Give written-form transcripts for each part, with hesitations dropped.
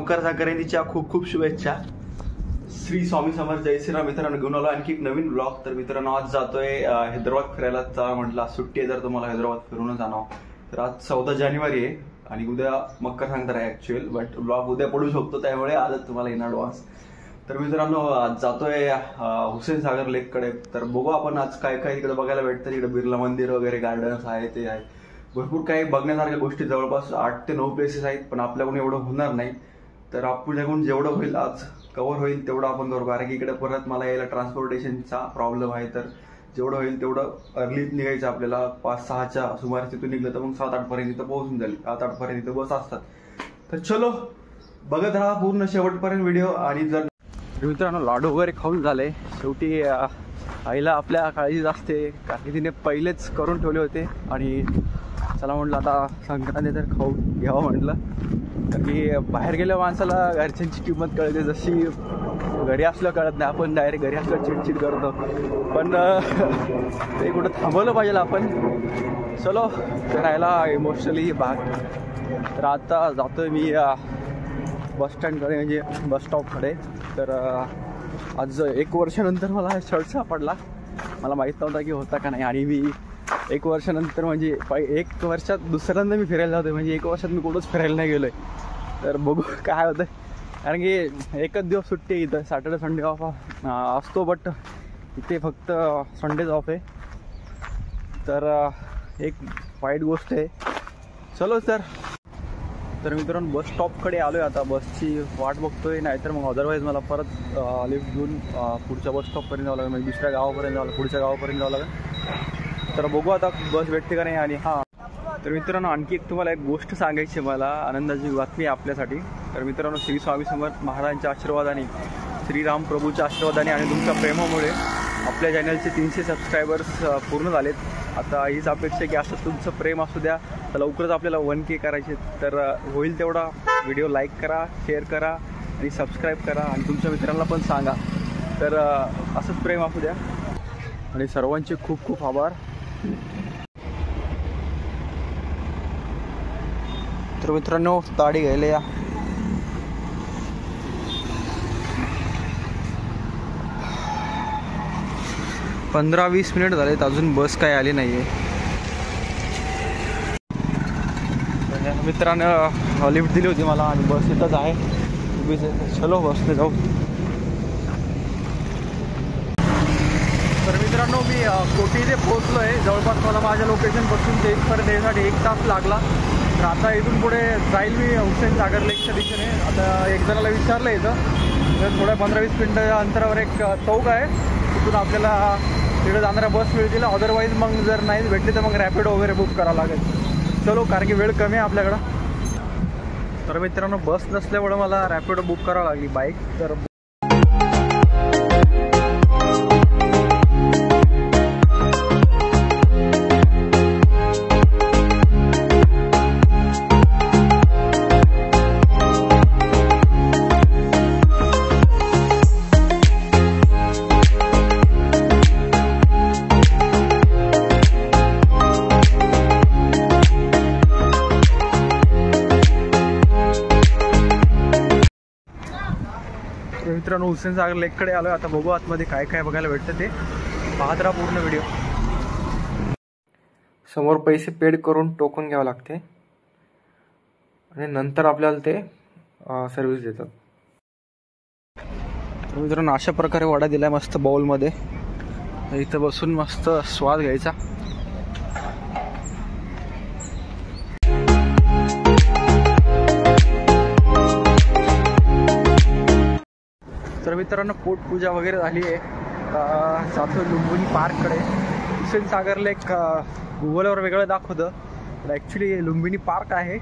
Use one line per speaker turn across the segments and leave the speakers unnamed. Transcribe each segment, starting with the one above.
मकर संक्रांतीच्या खूप खूप शुभेच्छा. श्री स्वामी समर्थ. जय श्रीराम. मित्रांनो घेऊन आलो आणखी एक नवीन ब्लॉग. तर मित्रांनो आज जातोय हैदराबाद फिरायला. चला म्हटलं सुट्टी आहे, जर तुम्हाला हैदराबाद फिरूनच आणावं. तर आज 14 जानेवारी आहे आणि उद्या मकर संक्रांत आहे ऍक्च्युअल, बट ब्लॉग उद्या पडू शकतो त्यामुळे आजच तुम्हाला इन ॲडव्हान्स. तर मित्रांनो आज जातोय हुसेन सागर लेक कडे. तर बघू आपण आज काय काय इकडे बघायला भेटतं. इकडे बिर्ला मंदिर वगैरे गार्डन्स आहे, ते आहे, भरपूर काही बघण्यासारख्या गोष्टी. जवळपास 8 ते 9 प्लेसेस आहेत, पण आपल्याकडून एवढं होणार नाही. तर आपल्याकडून जेवढं होईल आज कव्हर होईल तेवढं आपण करू, कारण की इकडे परत मला यायला ट्रान्सपोर्टेशनचा प्रॉब्लेम आहे. तर जेवढं होईल तेवढं अर्लीच निघायचं आपल्याला. 5-6च्या सुमारे तिथून निघलं तर मग 7-8 पर्यंत इथं पोहोचून जाईल. 7-8 पर्यंत इथं बस असतात. तर चलो बघत राहा पूर्ण शेवटपर्यंत व्हिडिओ. आणि जर मित्रांनो लाडू वगैरे खाऊन झाले, शेवटी आईला आपल्या काळजीच असते, कारण की तिने पहिलेच करून ठेवले होते. आणि चला म्हटलं आता संक्रांती तर खाऊ घ्यावं म्हटलं, कारण की बाहेर गेल्या माणसाला घरच्यांची किंमत कळते, जशी घरी असलं कळत नाही. आपण डायरेक्ट घरी असलं चिडचिड करतो, पण ते कुठं थांबवलं पाहिजे आपण. चलो फिरायला इमोशनली भाग. तर आता जातोय मी बस स्टँडकडे, म्हणजे बस स्टॉपकडे. तर आज 1 वर्षानंतर मला शर्ट सापडला. मला माहीत नव्हता की होता का नाही. आणि मी 1 वर्षानंतर, म्हणजे 1 वर्षात दुसऱ्यांदा मी फिरायला जातोय, म्हणजे 1 वर्षात मी कुठंच फिरायला नाही गेलोय. तर बघू काय होतं, कारण की एकच दिवस सुट्टी आहे इथं. सॅटर्डे संडे ऑफ असतो, बट इथे फक्त संडेज ऑफ आहे. तर एक वाईट गोष्ट आहे. चलो तर मित्रांनो बस स्टॉपकडे आलो आहे. आता बसची वाट बघतोय, नाहीतर मग अदरवाईज मला परत लिफ्ट घेऊन पुढच्या बस स्टॉपपर्यंत जावं लागेल, म्हणजे दुसऱ्या गावापर्यंत जावं लागेल, पुढच्या गावापर्यंत जावं लागेल. तर बघू आता बस भेटते का नाही. आणि हां, तर मित्रांनो आणखी एक तुम्हाला एक गोष्ट सांगायची मला, आनंदाची बातमी आपल्यासाठी. तर मित्रांनो श्री स्वामी समर्थ महाराजांच्या आशीर्वादाने, श्रीराम प्रभूच्या आशीर्वादाने आणि तुमच्या प्रेमामुळे आपल्या चॅनलचे 300 सबस्क्रायबर्स पूर्ण झालेत. आता हीच अपेक्षा आहे की असं तुमचं प्रेम असू द्या. तर लवकरच आपल्याला 1K करायचे. तर होईल तेवढा व्हिडिओ लाईक करा, शेअर करा आणि सबस्क्राईब करा, आणि तुमच्या मित्रांना पण सांगा. तर असंच प्रेम असू द्या, आणि सर्वांचे खूप खूप आभार. तर मित्रांनो ताडी घ्यायला या. पंधरा 20 मिनिट झालेत, अजून बस काय आली नाही आहे. मित्रानं लिफ्ट दिली होती मला, आणि बस इथंच आहे उभीच आहे. चलो बसने जाऊ. तर मित्रांनो मी कोटी इथे पोहोचलो आहे. जवळपास मला माझ्या लोकेशनपासून ते इथपर्यंत येण्यासाठी 1 तास लागला. तर आता इथून पुढे जाईल मी हुसेन सागर लेकच्या दिशेने. आता एक जणाला विचारलं इथं, तर थोड्या 15-20 मिनिटाच्या अंतरावर एक चौक आहे, तिथून आपल्याला तिकडे जाणाऱ्या बस मिळतील. अदरवाईज मग जर नाही भेटली तर मग रॅपिडो वगैरे बुक करावं लागेल. चलो, कारण की वेळ कमी आहे आपल्याकडं. तर मित्रांनो बस नसल्यामुळे मला रॅपिडो बुक करावं लागली, बाईक. तर मित्रांनो हुसेन सागर लेककडे आलो. आता बघू आतमध्ये काय काय बघायला भेटतं, ते पाहत राहा पूर्ण व्हिडिओ. समोर पैसे पेड करून टोकन घ्यावं लागते, आणि नंतर आपल्याला ते सर्व्हिस देतात. तर मित्रांनो अशा प्रकारे वडा दिलाय मस्त बाउलमध्ये. इथं बसून मस्त स्वाद घ्यायचा. तर मित्रांनो पोटपूजा वगैरे झाली आहे. जातो लुंबिनी पार्ककडे. हुसेन सागर लेक गुगलवर वेगळं दाखवतं, तर ॲक्च्युली लुंबिनी पार्क आहे.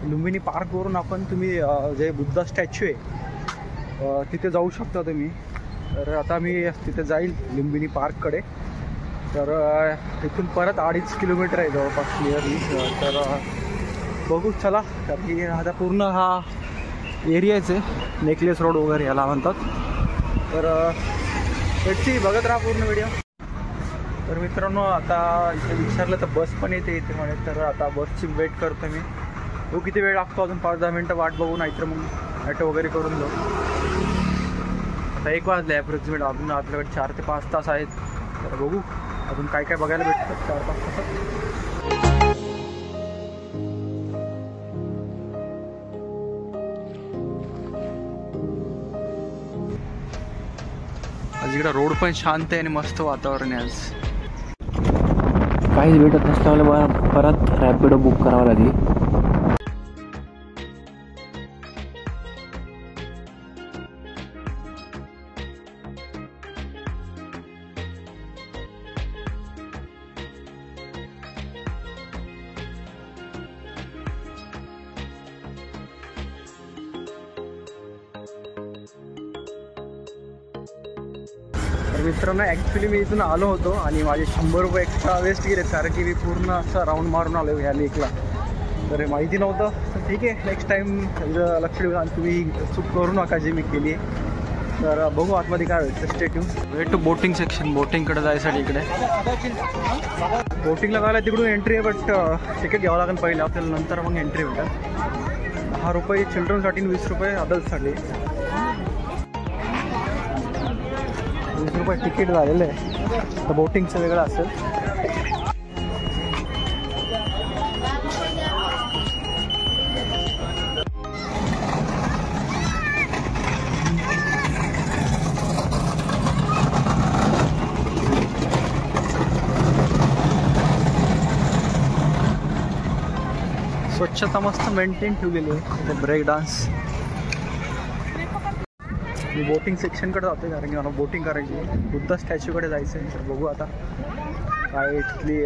लुंबिनी पार्कवरून आपण तुम्ही जे बुद्धा स्टॅच्यू आहे तिथे जाऊ शकता तुम्ही. तर आता मी तिथे जाईल लुंबिनी पार्ककडे. तर तिथून परत 2.5 किलोमीटर आहे जवळपास क्लिअरली. तर बघू चला, कारण की आता पूर्ण हा एरियाच आहे, नेकलेस रोड वगैरे याला म्हणतात. तर त्याची बघत राहा पूर्ण व्हिडिओ. तर मित्रांनो आता इथे विचारलं तर बस पण येते इथे म्हणे. तर आता बसची वेट करतो मी. तो किती वेळ लागतो, अजून 5-10 मिनटं वाट बघू, नाहीतर मग ॲटो वगैरे करून जाऊ. आता 1 वाजले ॲप्रोक्सिमेट. अजून आपल्याकडे 4 ते 5 तास आहेत. तर बघू अजून काय काय बघायला भेटतं 4-5 तासात. आज इकडं रोड पण शांत आहे आणि मस्त वातावरण आहे आज.
काहीच भेटत नसल्यामुळे मला परत रॅपिडो बुक करावं लागली.
तर मित्रांनो ॲक्च्युली मी इथून आलो होतो आणि माझे 100 रुपये एक्स्ट्रा वेस्ट गेले कारण की मी पूर्ण असं राऊंड मारून आलो ह्या लेकला. तर माहिती नव्हतं. तर ठीक आहे, नेक्स्ट टाईम लक्ष देऊ आणि तुम्ही चूक करू नका जी मी केली आहे. तर बघू आतमध्ये काय होतं. Stay tune. Way to boating section. बोटिंगकडे जायसाठी इकडे बोटिंगला जायला तिकडून एंट्री आहे, बट तिकीट घ्यावं लागेल पहिले आपल्याला, नंतर मग एंट्री भेटेल. 10 रुपये चिल्ड्रनसाठी 20 रुपये अडल्टसाठी. 20 रुपये तिकीट झालेलं आहे. तर बोटिंगचं वेगळं असेल. स्वच्छता मस्त मेंटेन ठेवलेली आहे. Break dance. मी बोटिंग सेक्शनकडे जातो कारण की मला बोटिंग करायची आहे. बुद्ध स्टॅच्यूकडे जायचं आहे. तर बघू आता काय इथली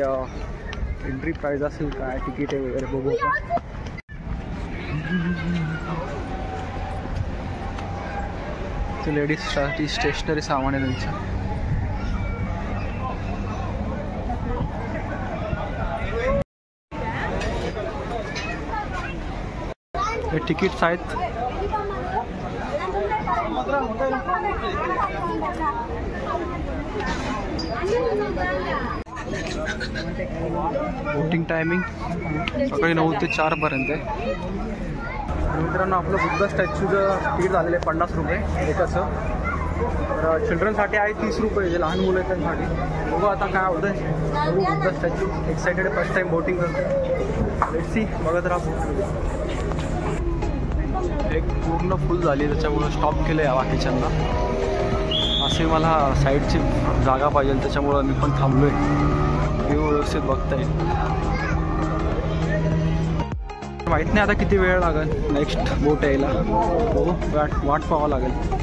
एंट्री प्राईज असेल, काय तिकीट आहे वगैरे बघू आता. लेडीजसाठी स्टेशनरी सामान आहे त्यांचं. हे तिकीट्स आहेत. बोटिंग टायमिंग सकाळी 9 ते 4 पर्यंत आहे. मित्रांनो आपलं बुद्ध स्टॅच्यूचं तिकीट झालेलं आहे 50 रुपये एकाचं. तर चिल्ड्रनसाठी आहे 30 रुपये, जे लहान मुलं आहेत त्यांसाठी. बघू आता काय होतं आहे. बघू बुद्ध स्टॅच्यू. एक्सायटेड आहे, फर्स्ट टाईम बोटिंग करतो. Let's see. बघत राहा. एक पूर्ण फुल झाली त्याच्यामुळं स्टॉप केलं आहे बाकीच्यांना. असे मला साईडची जागा पाहिजे त्याच्यामुळं मी पण थांबलो आहे. व्ह्यू व्यवस्थित बघता येईल. माहीत नाही आता किती वेळ लागेल नेक्स्ट बोट यायला. बघू वाट पाहावं लागेल.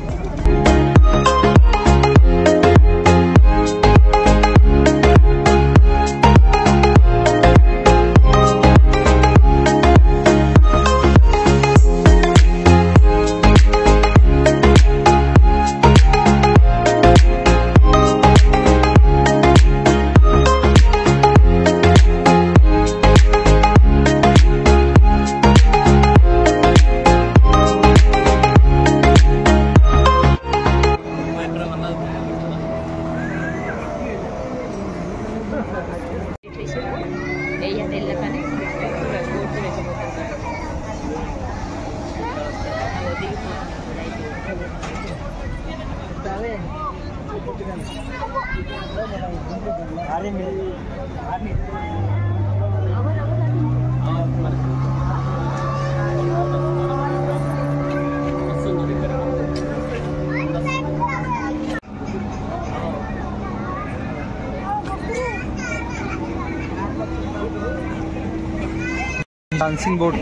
डान्सिंग बोट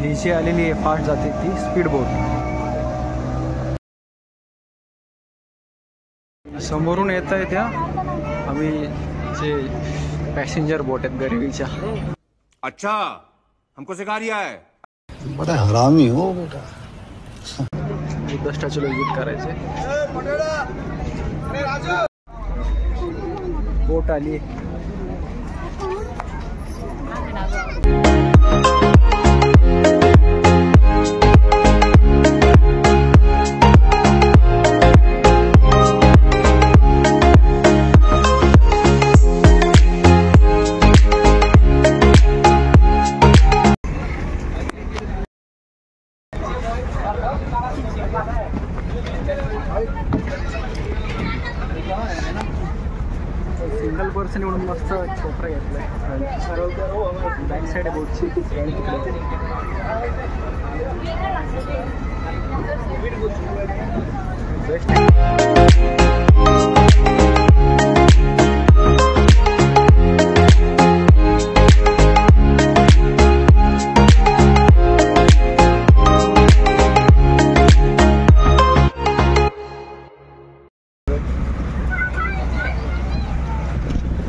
नीचे आलेली आहे, फास्ट जाते ती स्पीड बोट. समोरून येत आहे त्या आम्ही जे पॅसेंजर बोट आहेत गरिबीच्या.
अच्छा हमको सिखा रिया है.
बड़ा हरामी हो बेटा.
बुद्ध स्टॅच्यूला विजिट करायचे. बोट आली. बॅक साईड आहे बोटची बेस्ट.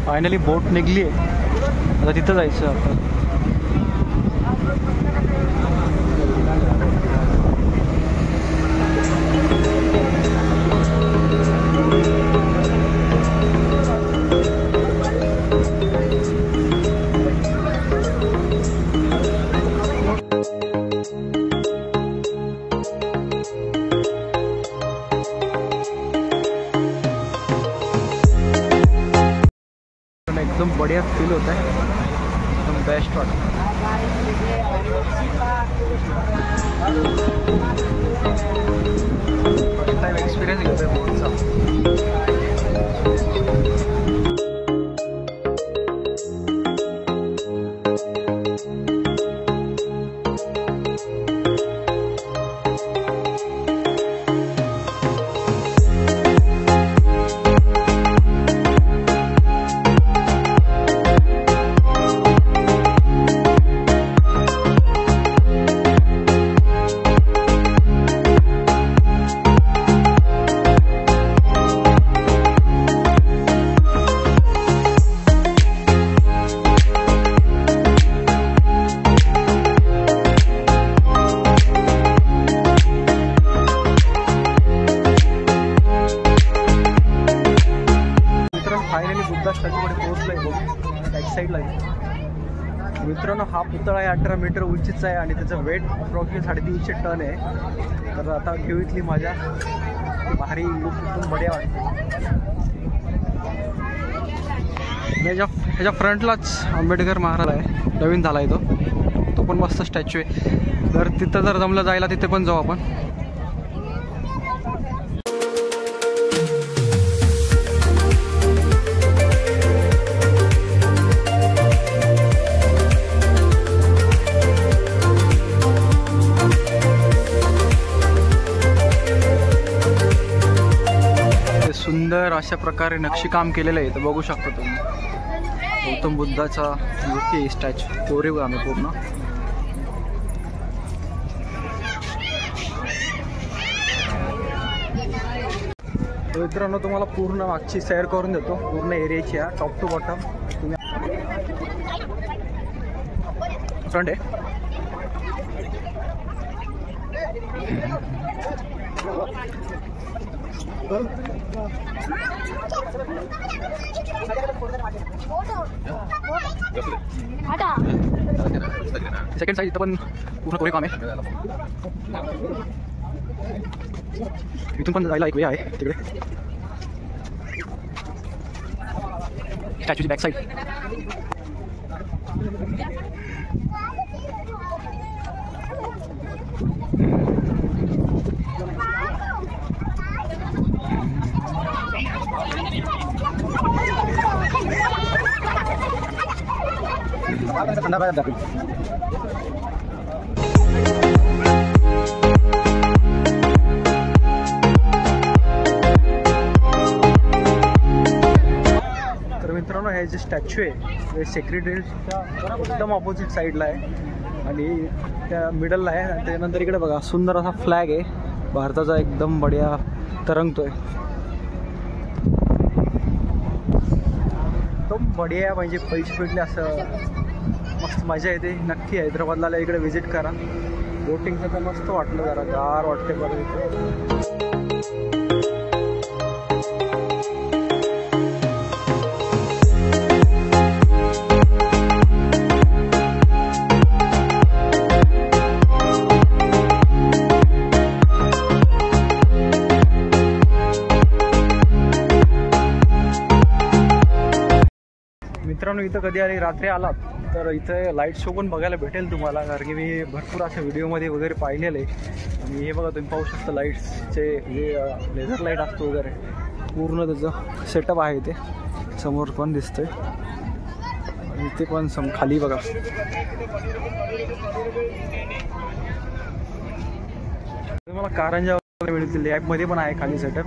फायनली बोट निघली आहे. आता तिथं जायचं आपण. एकदम बढ़िया फील होता है, एकदम बेस्ट वाटतं. फर्स्ट टाइम एक्सपिरियन्स घेतोय बोटचा. फायनली बुद्धा स्टॅच्यूकडे पोहोचलाय बघ, बॅक साईडला आहे. मित्रांनो, हा पुतळा आहे 18 मीटर उंचीचा आहे आणि त्याचं वेट अप्रॉक्सिमेट 350 टन आहे. तर आता घेऊ इथली मजा. भारी लुक एकदम बढिया वाटतं. ह्याच्या फ्रंटलाच आंबेडकर महाराज आहे, नवीन झाला आहे तो पण मस्त स्टॅच्यू आहे. तर तिथं जर जमलं जायला तिथे पण जाऊ आपण. सुंदर अशा प्रकारे नक्षीकाम केलेलं आहे. तर बघू शकता तुम्ही गौतम बुद्धाचा मूर्ती स्टॅच्यू कोरीव काम आहे पूर्ण. मित्रांनो, तुम्हाला पूर्ण मागची सैर करून देतो, पूर्ण एरियाची आहे टॉप टू बॉटम. तुम्ही फ्रंट आहे. सेकंड साइड इथं पण पूर्ण कोरीव काम आहे. इथून पण जायला एक वे आहे तिकडे. स्टॅच्यूची बॅक साईड. थंडा पाण्यात दाखव. तर मित्रांनो, हे जे स्टॅच्यू आहे हे सेक्रेटरीच्या एकदम ऑपोजिट साईडला आहे आणि त्या मिडलला आहे. त्यानंतर इकडे बघा सुंदर असा फ्लॅग आहे भारताचा, एकदम बढिया तरंगतोय. एकदम बढिया, म्हणजे पैसे भेटले असं मस्त मजा येते. नक्की हैदराबादला इकडे व्हिजिट करा. बोटिंगचं तर मस्त वाटलं, जरा गार वाटते बरं इथे. मित्रांनो, इथं कधी आले रात्री आलात तर इथं लाईट शो पण बघायला भेटेल तुम्हाला, कारण की मी भरपूर अशा व्हिडिओमध्ये वगैरे पाहिलेलं आहे. आणि हे बघा तुम्ही पाहू शकता लाईट्सचे जे लेझर लाईट असतो वगैरे पूर्ण त्याचं सेटअप आहे ते समोर पण दिसतंय. इथे पण खाली बघा मला कारंजा मिळतील ॲपमध्ये पण आहे खाली सेटअप.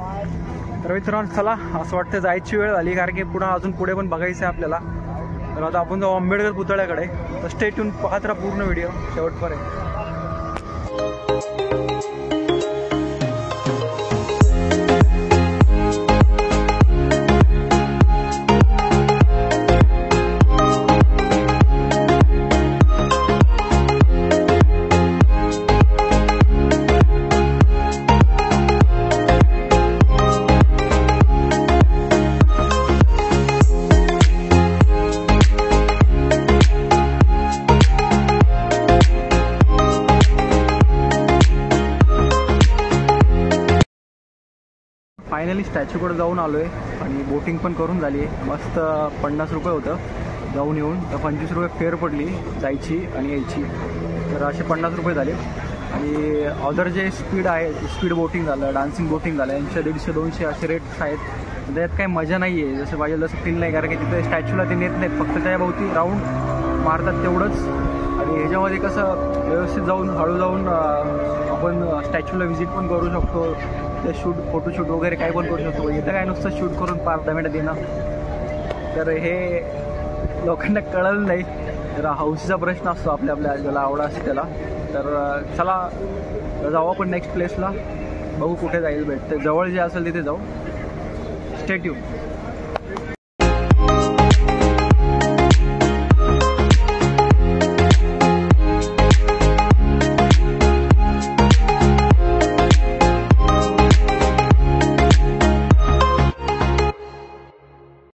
तर मित्रांनो चला असं वाटतं जायची वेळ झाली कारण की पुढे पण बघायचं आहे आपल्याला. तर आता आपण जाऊ आंबेडकर पुतळ्याकडे. तर स्टे ट्यून पाहत राहा पूर्ण व्हिडिओ शेवटपर्यंत. फायनली स्टॅच्यूकडे जाऊन आलो आहे आणि बोटिंग पण करून झाली आहे. मस्त 50 रुपये होतं जाऊन येऊन. तर 25 रुपये फेअर पडली जायची आणि यायची. तर असे 50 रुपये झाले. आणि अदर जे स्पीड बोटिंग झालं, डान्सिंग बोटिंग झालं, 100, 150, 200 असे रेट्स आहेत. त्यात काही मजा नाही आहे जसं पाहिजे तसं फील नाही. कारण की तिथे स्टॅच्यूला ते नेत नाहीत, फक्त त्याभोवती राऊंड मारतात तेवढंच. आणि ह्याच्यामध्ये कसं व्यवस्थित जाऊन हळू जाऊन आपण स्टॅच्यूला व्हिजिट पण करू शकतो. ते फोटोशूट वगैरे काय पण करू शकतो. इथं काय नुसतं शूट करून 5-10 मिनिटं देणं. तर हे लोकांना कळलं नाही. तर हौसीचा प्रश्न असतो आपल्या ज्याला आवड असते त्याला. तर चला जाऊ आपण नेक्स्ट प्लेसला. बघू कुठे जाईल भेटते. जवळ जे असेल तिथे जाऊ. Stay tune.